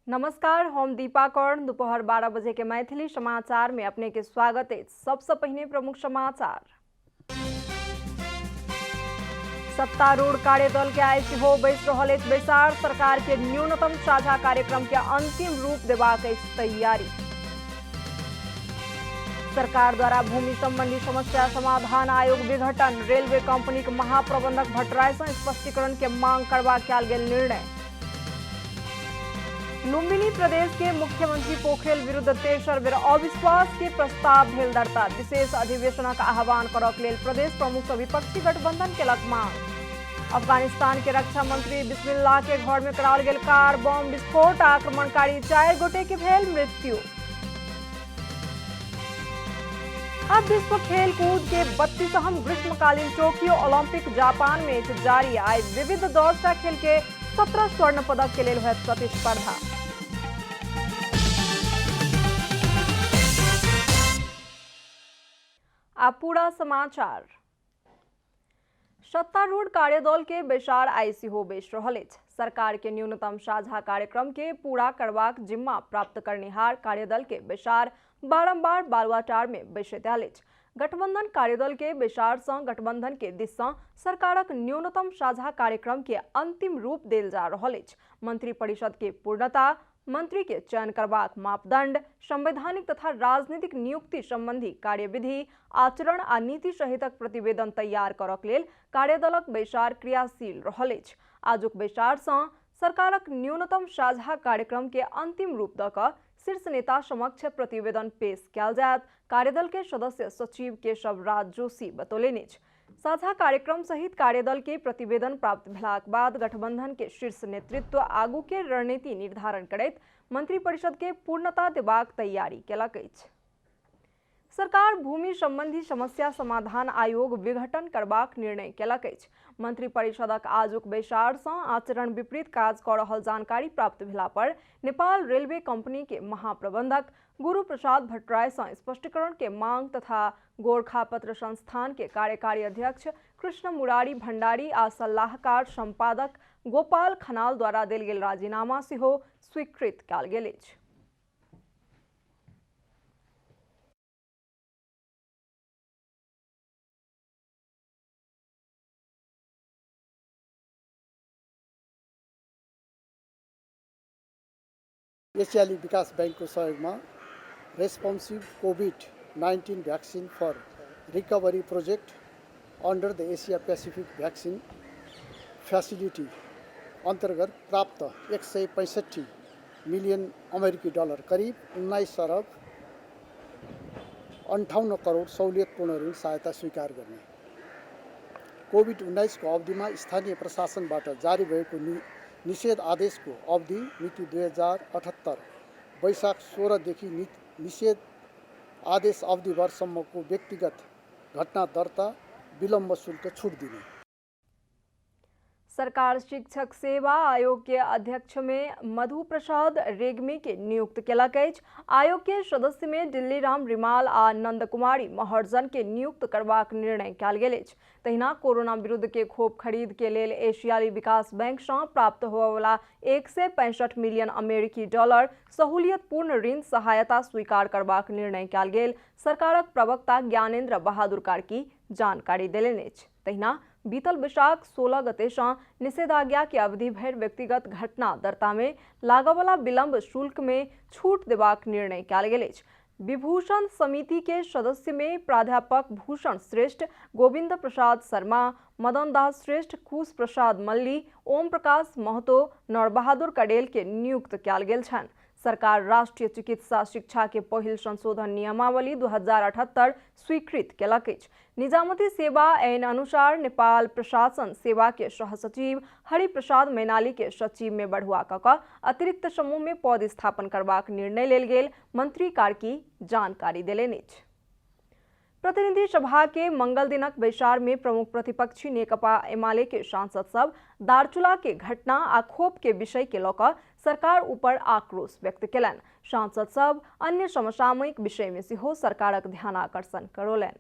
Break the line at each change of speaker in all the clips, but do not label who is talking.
नमस्कार, हम दीपा कर्ण। दोपहर 12 बजे के मैथिली समाचार में अपने के स्वागत है। सबसे पहले प्रमुख समाचार। सत्तारूढ़ कार्यदल के आइ सेहो बैस रहल अछि बैसार। सरकार के न्यूनतम साझा कार्यक्रम के अंतिम रूप देबाक अछि तैयारी। सरकार द्वारा भूमि संबंधी समस्या समाधान आयोग विघटन। रेलवे कंपनी के महाप्रबंधक भट्टराय से स्पष्टीकरण के मांग करबाक कयल गेल निर्णय। लुम्बिनी प्रदेश के मुख्यमंत्री पोखरेल विरुद्ध तेसर बेर अविश्वास के प्रस्ताव भेल दर्ता। विशेष अधिवेशनक आह्वान करक लेल प्रदेश प्रमुख से विपक्षी गठबंधन केलक मांग। अफगानिस्तान के रक्षा मंत्री बिस्मिल्लाह के घर में कराओल गेल कार बम विस्फोट। आक्रमणकारी 4 गोटे के भेल मृत्यु। अब विश्व खेल कूद के 32वां ग्रीष्मकालीन टोक्यो ओलंपिक जापान में जारी। आइ विविध दौड़ खेल के 17 स्वर्ण पदक के लिए होयत प्रतिस्पर्धा। अब पूरा समाचार। सत्तारूढ़ कार्यदल के बैसार आइ सेहो बैस रहल अछि। सरकार के न्यूनतम साझा कार्यक्रम के पूरा करबाक जिम्मा प्राप्त करनिहार कार्यदल के बैसार बारंबार बालुआटार में बैसैत आयल अछि। गठबंधन कार्यदल के बैसार से गठबंधन के दिस से सरकारक न्यूनतम साझा कार्यक्रम के अंतिम रूप देल जा रहल अछि। मंत्री परिषद के पूर्णता, मंत्री के चयन करबाक मापदंड, संवैधानिक तथा राजनीतिक नियुक्ति संबंधी कार्यविधि, आचरण आ नीति सहितक प्रतिवेदन तैयार करक लेल कार्यदलक बैसार क्रियाशील रहल अछि। आजुक बैसार से सरकारक न्यूनतम साझा कार्यक्रम के अंतिम रूप द क शीर्ष नेता समक्ष प्रतिवेदन पेश कयल जायत। कार्यदल के सदस्य सचिव केशव राज जोशी बतौलनि अछि। साझा कार्यक्रम सहित कार्यदल के प्रतिवेदन प्राप्त भेलाक बाद गठबंधन के शीर्ष नेतृत्व आगू के रणनीति निर्धारण करैत मंत्रिपरिषद के पूर्णता देबाक तैयारी केलक अछि। सरकार भूमि संबंधी समस्या समाधान आयोग विघटन करबाक निर्णय केलक अछि। मंत्री परिषदक आजुक बैसार से आचरण विपरीत काज कऽ रहल जानकारी प्राप्त भेला पर नेपाल रेलवे कंपनी के महाप्रबंधक गुरु प्रसाद भट्टराय से स्पष्टीकरण के मांग तथा गोरखापत्र संस्थान के कार्यकारी अध्यक्ष कृष्ण मुरारी भंडारी आ सलाहकार संपादक गोपाल खनाल द्वारा देल गेल राजीनामा सेहो स्वीकृत कयल गेल अछि।
एशियाली विकास बैंकको सहयोगमा रेस्पोन्सिभ कोभिड-19 vaccine for recovery project under the Asia Pacific vaccine facility अन्तर्गत प्राप्त 165 मिलियन अमेरिकी डलर करिब 19 अरब 58 करोड सहुलियतपूर्ण ऋण सहायता स्वीकार गर्ने। कोभिड-19 को अवधिमा स्थानीय प्रशासनबाट जारी भएको निषेध आदेशको अवधि मिति 2078 वैशाख 16 देखि निषेध आदेश अवधिभरसम्मको व्यक्तिगत घटना दर्ता विलम्ब शुल्क छूट दिने।
सरकार शिक्षक सेवा आयोग के अध्यक्ष में मधु प्रसाद रेग्मी के नियुक्त केलक अछि। आयोग के सदस्य में दिल्ली राम रिमाल आ नंद कुमारी महर्जन के नियुक्त करबाक निर्णय कयल गेल अछि। तहिना कोरोना विरुद्ध के खोप खरीद के लेल एशियाली विकास बैंक से प्राप्त होबयवला 165 मिलियन अमेरिकी डॉलर सहूलियतपूर्ण ऋण सहायता स्वीकार करबाक निर्णय कयल गेल सरकारक प्रवक्ता ज्ञानेन्द्र बहादुर कार्की जानकारी देलनि अछि। तहिना बीतल बैसाख 16 गते से निषेधाज्ञा के अवधि भर व्यक्तिगत घटना दर्ता में लागयवला विलम्ब शुल्क में छूट देबाक निर्णय कयल गेल अछि। विभूषण समिति के सदस्य में प्राध्यापक भूषण श्रेष्ठ, गोविंद प्रसाद शर्मा, मदन दास श्रेष्ठ, कुश प्रसाद मल्ली, ओम प्रकाश महतो, नरबहादुर कडेल के नियुक्त कयल गेल छनि। सरकार राष्ट्रीय चिकित्सा शिक्षा के पहिल संशोधन नियमावली 2078 स्वीकृत केलक अछि। निजामती सेवा ऐन अनुसार नेपाल प्रशासन सेवा के सहसचिव हरिप्रसाद मैनाली के सचिव में बढ़ुआ कऽ अतिरिक्त समूह में पद स्थापन करबाक निर्णय लेल गेल मंत्री कार्की जानकारी देलनि अछि। प्रतिनिधि सभा के मंगल दिनक बैसार में प्रमुख प्रतिपक्षी नेकपा एमाले के सांसद सब दार्चुला के घटना आ खोप के विषय के लऽ सरकार ऊपर आक्रोश व्यक्त केलनि। सांसद सब अन्य समसामयिक विषय में सेहो सरकारक ध्यानाकर्षण करौलनि।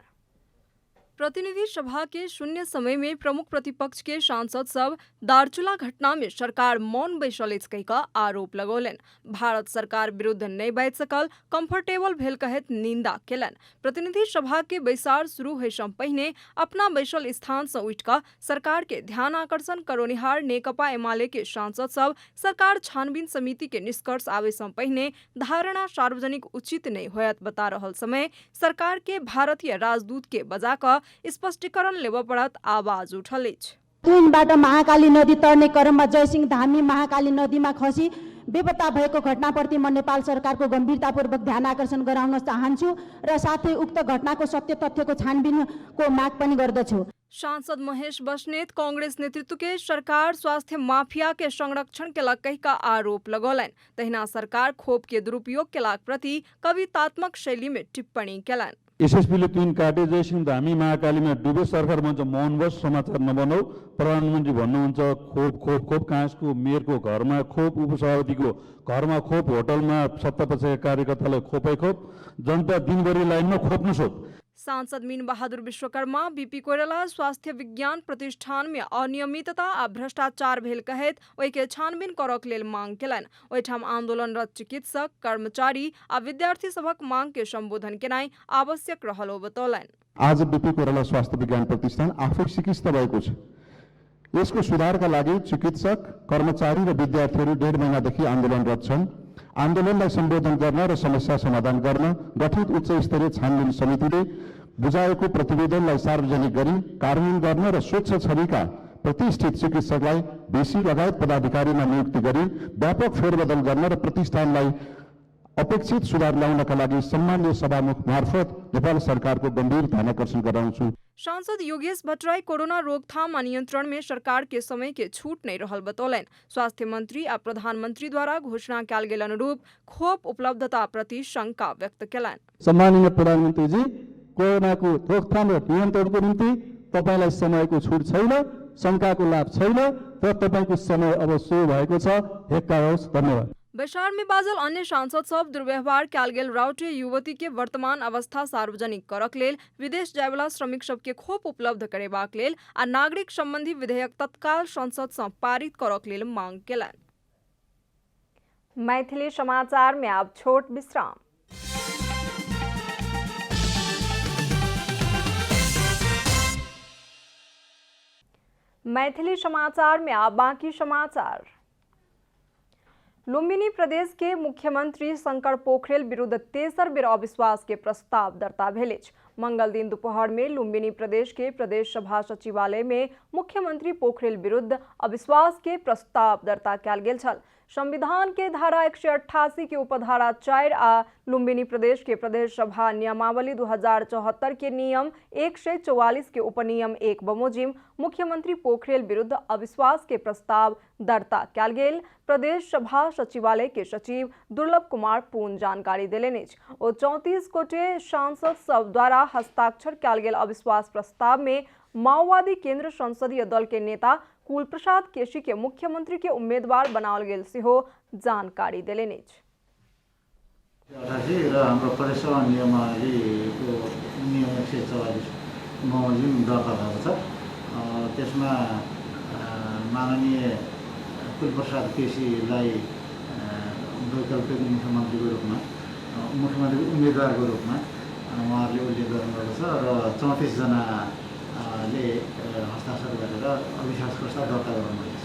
प्रतिनिधि सभा के शून्य समय में प्रमुख प्रतिपक्ष के सांसद सब दार्चुला घटना में सरकार मौन बैसल कह का आरोप लगौलन। भारत सरकार विरुद्ध नहीं बैठ सकल, कंफर्टेबल भेल कहत निंदा केलन। प्रतिनिधि सभा के बैसार शुरू होय से पहिने अपना बैसल स्थान से उठ कर सरकार के ध्यान आकर्षण करोनिहार नेकपा एमाले के सांसद सब सरकार छानबीन समिति के निष्कर्ष आवे से पहिने धारणा सार्वजनिक उचित नहीं होयत बता रहल समय सरकार के भारतीय राजदूत के बजा कर स्पष्टीकरण लेवा पड़त आवाज उठल अछि।
ट्रेनबाट महाकाली नदी तर्ने क्रममा जयसिंह धामी महाकाली नदीमा खसी बेपत्ता भएको घटनाप्रति म नेपाल सरकारको गम्भीरतापूर्वक ध्यान आकर्षण गराउन चाहन्छु र साथै उक्त घटनाको सत्य तथ्यको छानबिनको माग पनि गर्दछु।
सांसद महेश बस्नेत कांग्रेस नेतृत्व के सरकार स्वास्थ्य माफिया के संरक्षण के लग का आरोप लगौलन। तहिना सरकार खोप के दुरुपयोग के लाग प्रति कवितात्मक शैली में टिप्पणी केलन।
एसएसपीले तुन काटे जयसिंह धामी महाकालीमा डुबे सरकार भन्छ मौनवश समाचार नबनाऊ। प्रधानमन्त्री भन्नुहुन्छ खोप खोप खोप काँसको मेयरको घरमा खोप, उपसभापतिको घरमा खोप, होटलमा सत्तापक्षका कार्यकर्तालाई खोपै खोप, जनता दिनभरि लाइनमा खोप्नु सोप।
सांसद मीन बहादुर विश्वकर्मा बीपी कोइराला स्वास्थ्य विज्ञान प्रतिष्ठान में अनियमितता आ भ्रष्टाचार भेल कहत ओहि के छानबीन करक लेल मांग केलन। ओहिठाम आंदोलनरत चिकित्सक, कर्मचारी आ विद्यार्थी सभक मांग के संबोधन केनाइ आवश्यक रहल बतौलन।
आज बीपी कोइराला स्वास्थ्य विज्ञान प्रतिष्ठान आफै सिकिस्त भएको छ। यसको सुधारका लागि चिकित्सक, कर्मचारी र विद्यार्थीहरू 1.5 महिनादेखि आन्दोलनरत छन्। आन्दोलनलाई सम्बोधन गर्न र समस्या समाधान गर्न गठित उच्च स्तरीय छानबिन समितिले बुझाएको प्रतिवेदनलाई सार्वजनिक गरी कार्यान्वयन गर्न र स्वच्छ छविका प्रतिष्ठित चिकित्सकलाई भिसी लगायत पदाधिकारीमा नियुक्ति गरी व्यापक फेरबदल गर्न र प्रतिष्ठानलाई अपेक्षित सुधार ल्याउनका लागि सम्माननीय सभामुख मार्फत नेपाल सरकारको गम्भीर ध्यान आकर्षण गराउँछु।
सांसद योगेश भट्टराई कोरोना रोकथाम और नियंत्रण में सरकार के समय के छूट नहीं रहल बतौलन। स्वास्थ्य मंत्री आ प्रधानमंत्री द्वारा घोषणा कल गेल अनुरूप खोप उपलब्धता प्रति शंका व्यक्त केलन।
सम्माननीय प्रधानमंत्री जी, कोरोना को रोकथाम र नियन्त्रणको निम्ति तपाईलाई समयको छुट छैन, शंकाको लाभ छैन र तपाईको समय अब सो भएको छ। हेक्काओस्। धन्यवाद।
बैसार में बाजल अन्य सांसद सब दुर्व्यवहार कल गेल राउटे युवती के वर्तमान अवस्था सार्वजनिक करक लेल, विदेश जायवला श्रमिक सबके खोप उपलब्ध करेबाक लेल आ नागरिक संबंधी विधेयक तत्काल संसद से पारित करक लेल मांग केलन। मैथिली समाचार में अब छोट विश्राम। मैथिली समाचार में अब बाकी समाचार। लुम्बिनी प्रदेश के मुख्यमंत्री शंकर पोखरेल विरुद्ध तेसर बेर अविश्वास के प्रस्ताव दर्ता भेल अछि। मंगल दिन दोपहर में लुम्बिनी प्रदेश के प्रदेश सभा सचिवालय में मुख्यमंत्री पोखरेल विरुद्ध अविश्वास के प्रस्ताव दर्ता कयल गेल छल। संविधान के धारा 188 के उपधारा 4 आ लुम्बिनी प्रदेश के प्रदेश सभा नियमावली 2074 के नियम 144 के उपनियम 1 बमोजिम मुख्यमंत्री पोखरेल विरुद्ध अविश्वास के प्रस्ताव दर्ता कयल गेल प्रदेश सभा सचिवालय के सचिव दुर्लभ कुमार पूर्ण जानकारी देलनि अछि। ओ 34 गोटे सांसद सब द्वारा हस्ताक्षर कयल गेल अविश्वास प्रस्ताव में माओवादी केंद्र संसदीय दल के नेता कुल प्रसाद केसी के मुख्यमंत्री के उम्मीदवार बनाओल गेल सेहो जानकारी देलनि अछि।
हाम्रो प्रदेश सभा नियमावलीको नियम 144 बमोजिम दर्ता भएको छ। त्यसमा माननीय कुल प्रसाद केसीलाई वैकल्पिक मुख्यमन्त्रीको रूपमा, मुख्यमन्त्रीको उम्मेदवारको रूपमा उहाँहरूले उल्लेख गर्नुभएको छ र 34 जनाले हस्ताक्षर गरेर अविश्वास प्रस्ताव दर्ता गर्नुभएको छ।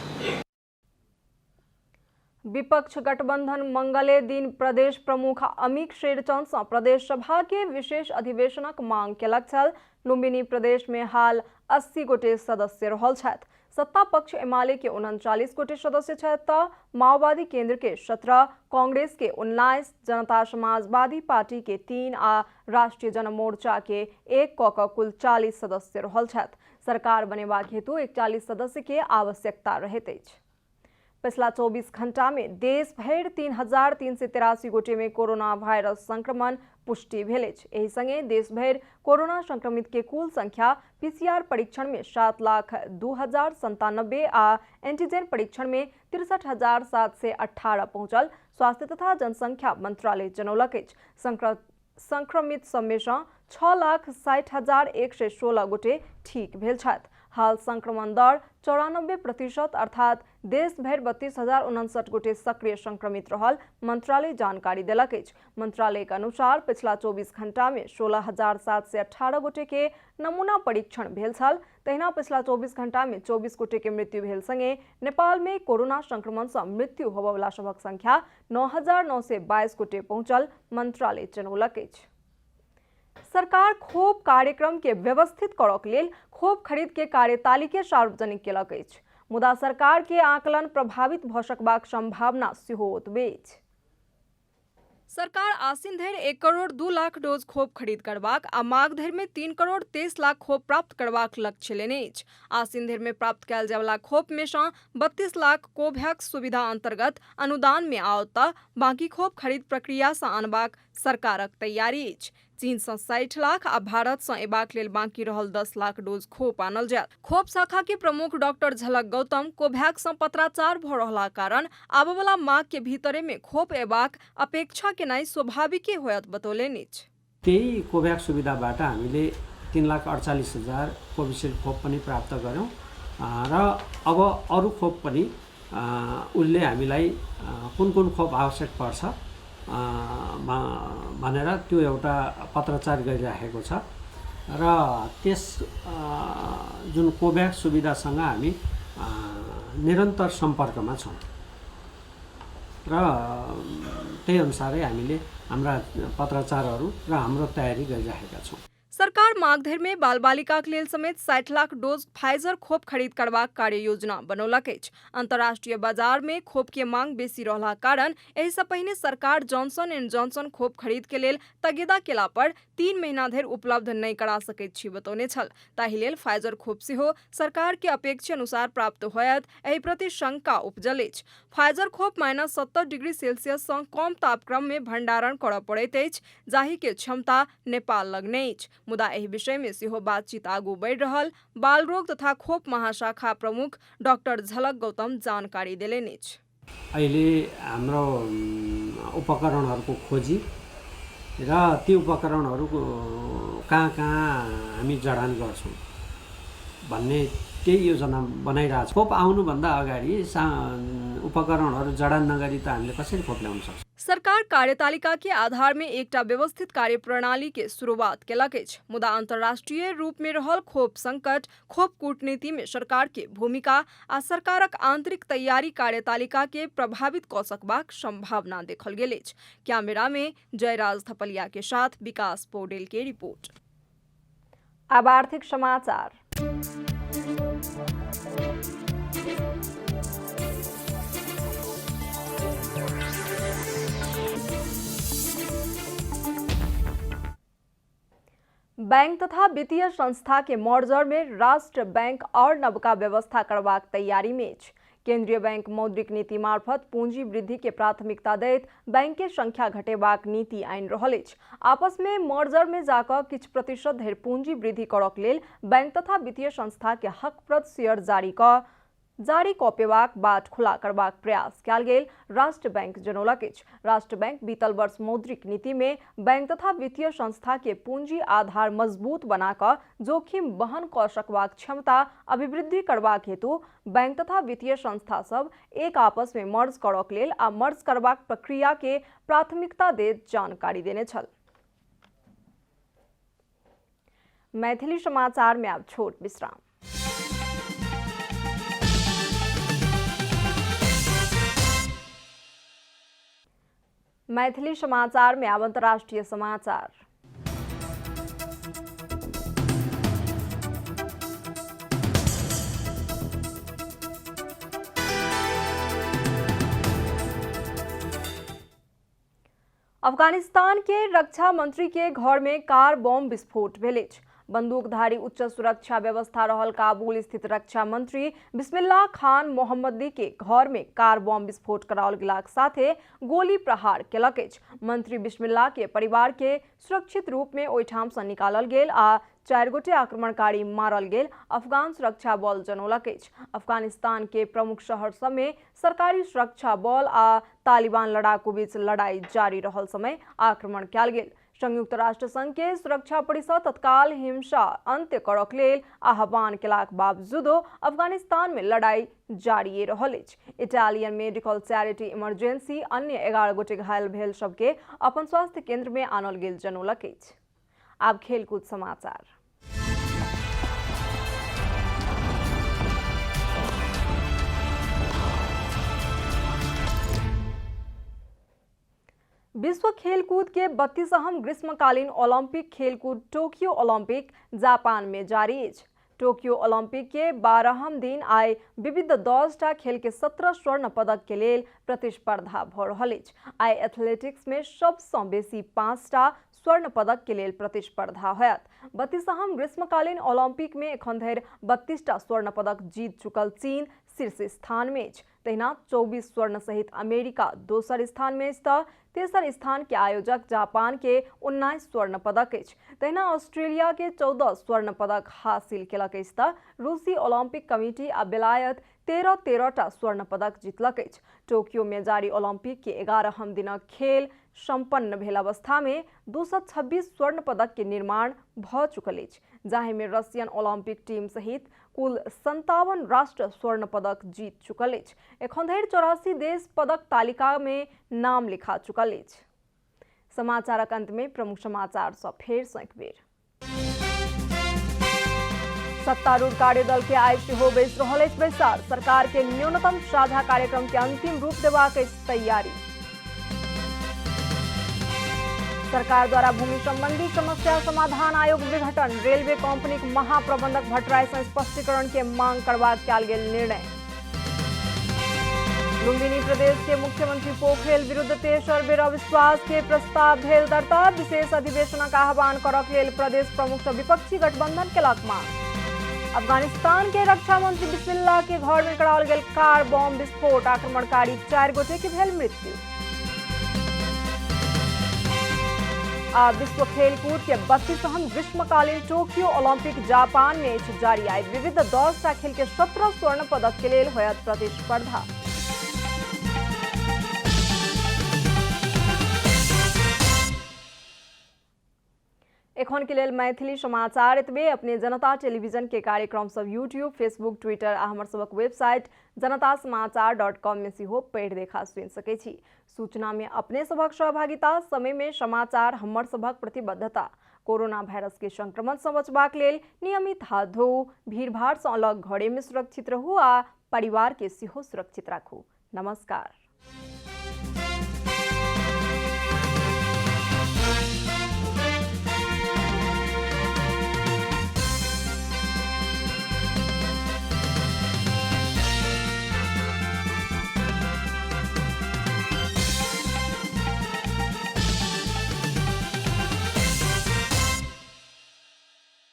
विपक्ष गठबंधन मंगले दिन प्रदेश प्रमुख अमिक शेरचंद से प्रदेश सभा के विशेष अधिवेशनक मांग केलक छल। लुम्बिनी प्रदेश में हाल 80 गोटे सदस्य रहल छथि। सत्ता पक्ष एमाले के 39 गोटे सदस्य छथि त माओवादी केंद्र के 17, कांग्रेस के 19, जनता समाजवादी पार्टी के 3 आ राष्ट्रीय जनमोर्चा के 1 क कुल 40 सदस्य रहल छथि। सरकार बनेबाक हेतु 41 सदस्य के आवश्यकता रहैत अछि। पिछला 24 घंटा में देश भर 3383 गोटे में कोरोना वायरस संक्रमण पुष्टि भेल अछि। एहि संगे देश भर कोरोना संक्रमित के कुल संख्या पीसीआर परीक्षण में 7,02,097 आ एंटीजन परीक्षण में 63,718 पहुंचल। स्वास्थ्य तथा जनसंख्या मंत्रालय जनौलक अछि। संक्रमित सब में 6,60,116 गोटे ठीक भेल छथि। हाल संक्रमण दर 94% अर्थात देश भर 32,059 गोटे सक्रिय संक्रमित रहल मंत्रालय जानकारी देलक अछि। मंत्रालय के अनुसार पिछला 24 घंटा में 16,718 गोटे के नमूना परीक्षण भेल छल। तहिना पिछला 24 घंटा में 24 गोटे के मृत्यु भेल संगे नेपाल में कोरोना संक्रमण से मृत्यु होबय वाला सभक संख्या 9,922 गोटे पहुंचल मंत्रालय जनौलक अछि। सरकार खोप कार्यक्रम के व्यवस्थित करक लेल खोप खरीद के कार्यतालिका सार्वजनिक केलक अछि। मुदा सरकार के आकलन प्रभावित भ सकबाक संभावना सेहो ओतबे अछि। सरकार आसिन धरि 1 करोड़ 2 लाख डोज खोप खरीद करबाक आ माघ धरि में 3 करोड़ 23 लाख खोप प्राप्त करबाक लक्ष्य लेने अछि। आसिन धरि में प्राप्त कयल जाय वाला खोप में सँ 32 लाख कोवैक्स सुविधा अंतर्गत अनुदान में आओत तऽ बाकी खोप खरीद प्रक्रिया से आनबाक सरकारक तैयारी अछि। चीन से 60 लाख आ भारत से एबाक लेल बाकी रहल 10 लाख डोज खोप आनल जायत। खोप शाखा के प्रमुख डॉक्टर झलक गौतम कोवैक्स से पत्राचार भ रहला कारण आबय वाला माघ के भीतरे में खोप एबाक अपेक्षा केनाइ स्वाभाविक होयत बतौलनि अछि।
त्यही कोवैक्स सुविधाबाट हामीले 3,48,000 कोभिसिल्ड खोप पनि प्राप्त गर्यौं र अब अरु खोप पनि उसले हामीलाई कुन खोप आवश्यक पर्छ भनेर त्यो एउटा पत्राचार गरिराखेको छ र त्यस जुन कोवैक्स सुविधासँग हामी निरन्तर सम्पर्कमा छौं र त्यही अनुसारै हामीले हाम्रा पत्राचारहरू र हाम्रो तयारी गरिराखेका छौं।
सरकार माघ धरि में बाल बालिका के लेल समेत 60 लाख डोज फाइजर खोप खरीद करबाक कार्य योजना बनौलक अछि। अंतर्राष्ट्रीय बाजार में खोप के मांग बेसी रहला कारण एहि से पहिने सरकार जॉनसन एंड जॉनसन खोप खरीद के लेल तगेदा केला पर 3 महीना धरि उपलब्ध नहीं करा सकैत छी बतौने छल। ताहि लेल फाइजर खोप सेहो सरकार के अपेक्षा अनुसार प्राप्त होयत एहि प्रति शंका उपजल अछि। फाइजर खोप -70 डिग्री सेल्सियस से कम तापक्रम में भंडारण करय पड़ैत अछि, जाहि के क्षमता नेपाल लग नहि अछि। मुदा एहि विषय में सेहो बातचीत आगू बढ़ि रहल बाल रोग तथा खोप महाशाखा प्रमुख डॉक्टर झलक गौतम जानकारी देलनि अछि।
अहिले हाम्रो उपकरणहरूको खोजी र ती उपकरणहरूको कहाँ हामी जडान गर्छौं भन्ने त्यही योजना बनाइरहेको छ। खोप आउनुभन्दा अगाडि उपकरणहरू जडान नगरी त हामीले कसरी खोप ल्याउन सक्छौं।
सरकार कार्यतालिका के आधार में एकटा व्यवस्थित कार्यप्रणाली के शुरुआत केलक अछि। मुदा अंतर्राष्ट्रीय रूप में रहल खोप संकट, खोप कूटनीति में सरकार के भूमिका आ सरकारक आंतरिक तैयारी कार्यतालिका के प्रभावित क सकबाक संभावना देखल गेल अछि। कैमरा में जयराज थपलिया के साथ विकास पौडेल के रिपोर्ट। अब आर्थिक समाचार। बैंक तथा वित्तीय संस्था के मर्जर में राष्ट्र बैंक और नवका व्यवस्था करबाक तैयारी में अछि। केंद्रीय बैंक मौद्रिक नीति मार्फत पूंजी वृद्धि के प्राथमिकता दैत बैंक के संख्या घटेबाक नीति आनि रहल अछि। आपस में मर्जर में जाकर किछ प्रतिशत धरि पूंजी वृद्धि करक लेल बैंक तथा वित्तीय संस्था के हकप्रद शेयर जारी कपेबाक बाट खुला करबाक प्रयास कयल गेल राष्ट्र बैंक जनौलक अछि। राष्ट्र बैंक बीतल वर्ष मौद्रिक नीति में बैंक तथा वित्तीय संस्था के पूंजी आधार मजबूत बनाकर जोखिम वहन कर सकबाक क्षमता अभिवृद्धि करबाक हेतु बैंक तथा वित्तीय संस्था सब एक आपस में मर्ज करक लेल आ मर्ज करबाक प्रक्रिया के प्राथमिकता दैत जानकारी देने छल। मैथिली समाचार में अब छोट विश्राम। मैथिली समाचार में अब अंतर्राष्ट्रीय समाचार। अफगानिस्तान के रक्षा मंत्री के घर में कार बम विस्फोट भेल अछि। बंदूकधारी उच्च सुरक्षा व्यवस्था रहल काबुल स्थित रक्षा मंत्री बिस्मिल्लाह खान मोहम्मदी के घर में कार बम विस्फोट कराओल गेलाक साथे गोली प्रहार केलक अछि। मंत्री बिस्मिल्लाह के परिवार के सुरक्षित रूप में ओहिठाम से निकालल गेल आ 4 गोटे आक्रमणकारी मारल गेल अफगान सुरक्षा बल जनौलक अछि। अफगानिस्तान के प्रमुख शहर सब में सरकारी सुरक्षा बल आ तालिबान लड़ाकू बीच लड़ाई जारी रहल समय आक्रमण कयल गेल। संयुक्त राष्ट्र संघ के सुरक्षा परिषद तत्काल हिंसा अंत्य करक लेल आह्वान केलाक बावजूदो अफगानिस्तान में लड़ाई जारी रहल अछि। इटालियन मेडिकल चैरिटी इमरजेंसी अन्य 11 गोटे घायल भेल सबके अपन स्वास्थ्य केंद्र में आनल गेल जनौलक अछि। आब खेलकूद समाचार। विश्व खेलकूद के 32वां ग्रीष्मकालीन ओलंपिक खेलकूद टोक्यो ओलंपिक जापान में जारी है। टोक्यो ओलंपिक के 12वां दिन आए विविध 10टा खेल के 17 स्वर्ण पदक के लिए प्रतिस्पर्धा भ रहल अछि। आइ एथलेटिक्स में सबसे बेसी 5टा स्वर्ण पदक के लिए प्रतिस्पर्धा होयत। 32वां ग्रीष्मकालीन ओलंपिक में एखन धरि 32टा स्वर्ण पदक जीत चुकल चीन शीर्ष स्थान में अछि। तहिना 24 स्वर्ण सहित अमेरिका दोसर स्थान में अछि। तेसर स्थान के आयोजक जापान के 19 स्वर्ण पदक अछि। तहिना ऑस्ट्रेलिया के 14 स्वर्ण पदक हासिल केलक अछि। रूसी ओलंपिक कमिटी आ बेलायत 13टा स्वर्ण पदक जीतलक अछि। टोक्यो में जारी ओलंपिक के 11वां दिनक खेल संपन्न भेल अवस्था में 226 स्वर्ण पदक के निर्माण भ चुकल अछि, जाहि में रशियन ओलंपिक टीम सहित कुल 57 राष्ट्र स्वर्ण पदक जीत चुकल अछि। एखन धरि 84 देश पदक तालिका में नाम लिखा चुकल अछि। समाचारक अंत में प्रमुख समाचार सब फेर सँ एक बेर। सत्तारूढ़ कार्यदल के आइ सेहो बैस रहल अछि बैसार। सरकार के न्यूनतम साझा कार्यक्रम के अंतिम रूप देबाक अछि तैयारी। सरकार द्वारा भूमि संबंधी समस्या समाधान आयोग विघटन। रेलवे कंपनी के महाप्रबंधक भट्टराय से स्पष्टीकरण के मांग करबाक कयल गेल निर्णय। लुम्बिनी प्रदेश के मुख्यमंत्री पोखरेल विरुद्ध तेसर बेर अविश्वास के प्रस्ताव भेल दर्ता। विशेष अधिवेशनक आह्वान करक लेल प्रदेश प्रमुख से विपक्षी गठबंधन केलक मांग। अफगानिस्तान के रक्षा मंत्री बिस्मिल्लाह के घर में कराओल गेल कार बम विस्फोट। आक्रमणकारी 4 गोटे के भेल मृत्यु। आ विश्व खेलकूद के 32वां ग्रीष्मकालीन टोक्यो ओलंपिक जापान में जारी आए विविध 10टा खेल के 17 स्वर्ण पदक के लिए होयत प्रतिस्पर्धा। एखन के लेल मैथिली समाचार एतबे। अपने जनता टेलीविजन के कार्यक्रम सब यूट्यूब, फेसबुक, ट्विटर आ हमर सबक वेबसाइट janatasamaachar.com में सेहो पढ़ि देखा सुनि सकै छी। सूचना में अपने सबक सहभागिता, समय में समाचार हमर सबक प्रतिबद्धता। कोरोना वायरस के संक्रमण से बचबाक लेल नियमित हाथ धोऊ, भीड़ भाड़ से अलग घरे में सुरक्षित रहू आ परिवार के सेहो सुरक्षित राखू। नमस्कार।